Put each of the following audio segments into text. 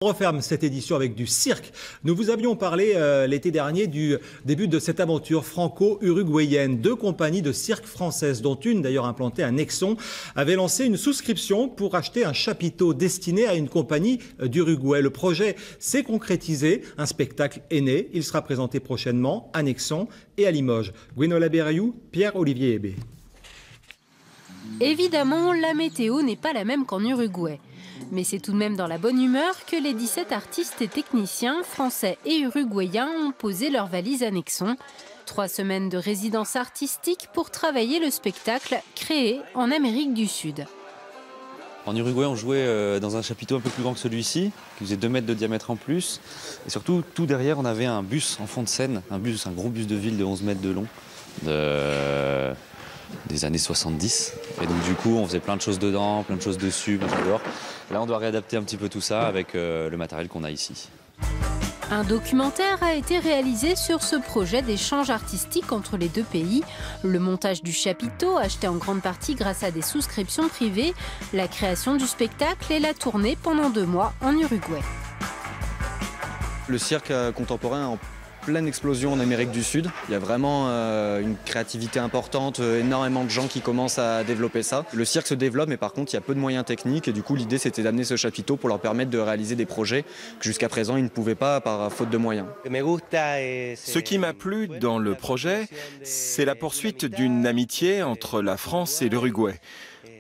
On referme cette édition avec du cirque. Nous vous avions parlé l'été dernier du début de cette aventure franco-uruguayenne. 2 compagnies de cirque françaises, dont une d'ailleurs implantée à Nexon, avaient lancé une souscription pour acheter un chapiteau destiné à une compagnie d'Uruguay. Le projet s'est concrétisé, un spectacle est né. Il sera présenté prochainement à Nexon et à Limoges. Gwenola Berriou, Pierre-Olivier Hébé. Évidemment, la météo n'est pas la même qu'en Uruguay. Mais c'est tout de même dans la bonne humeur que les 17 artistes et techniciens, français et uruguayens, ont posé leurs valises à Nexon. 3 semaines de résidence artistique pour travailler le spectacle créé en Amérique du Sud. En Uruguay, on jouait dans un chapiteau un peu plus grand que celui-ci, qui faisait 2 mètres de diamètre en plus. Et surtout, tout derrière, on avait un bus en fond de scène, un gros bus de ville de 11 mètres de long, des années 70. Et donc du coup, on faisait plein de choses dedans, plein de choses dessus, plein de choses dehors. Là, on doit réadapter un petit peu tout ça avec le matériel qu'on a ici. Un documentaire a été réalisé sur ce projet d'échange artistique entre les 2 pays. Le montage du chapiteau, acheté en grande partie grâce à des souscriptions privées, la création du spectacle et la tournée pendant 2 mois en Uruguay. Le cirque contemporain est en pleine explosion en Amérique du Sud. Il y a vraiment une créativité importante, énormément de gens qui commencent à développer ça. Le cirque se développe, mais par contre, il y a peu de moyens techniques. Et du coup, l'idée, c'était d'amener ce chapiteau pour leur permettre de réaliser des projets que jusqu'à présent, ils ne pouvaient pas par faute de moyens. Ce qui m'a plu dans le projet, c'est la poursuite d'une amitié entre la France et l'Uruguay.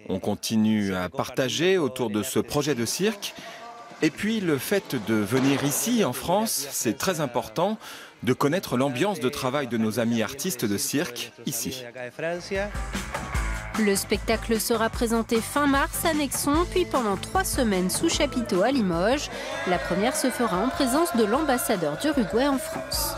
On continue à partager autour de ce projet de cirque. Et puis le fait de venir ici en France, c'est très important de connaître l'ambiance de travail de nos amis artistes de cirque ici. Le spectacle sera présenté fin mars à Nexon, puis pendant 3 semaines sous chapiteau à Limoges. La première se fera en présence de l'ambassadeur d'Uruguay en France.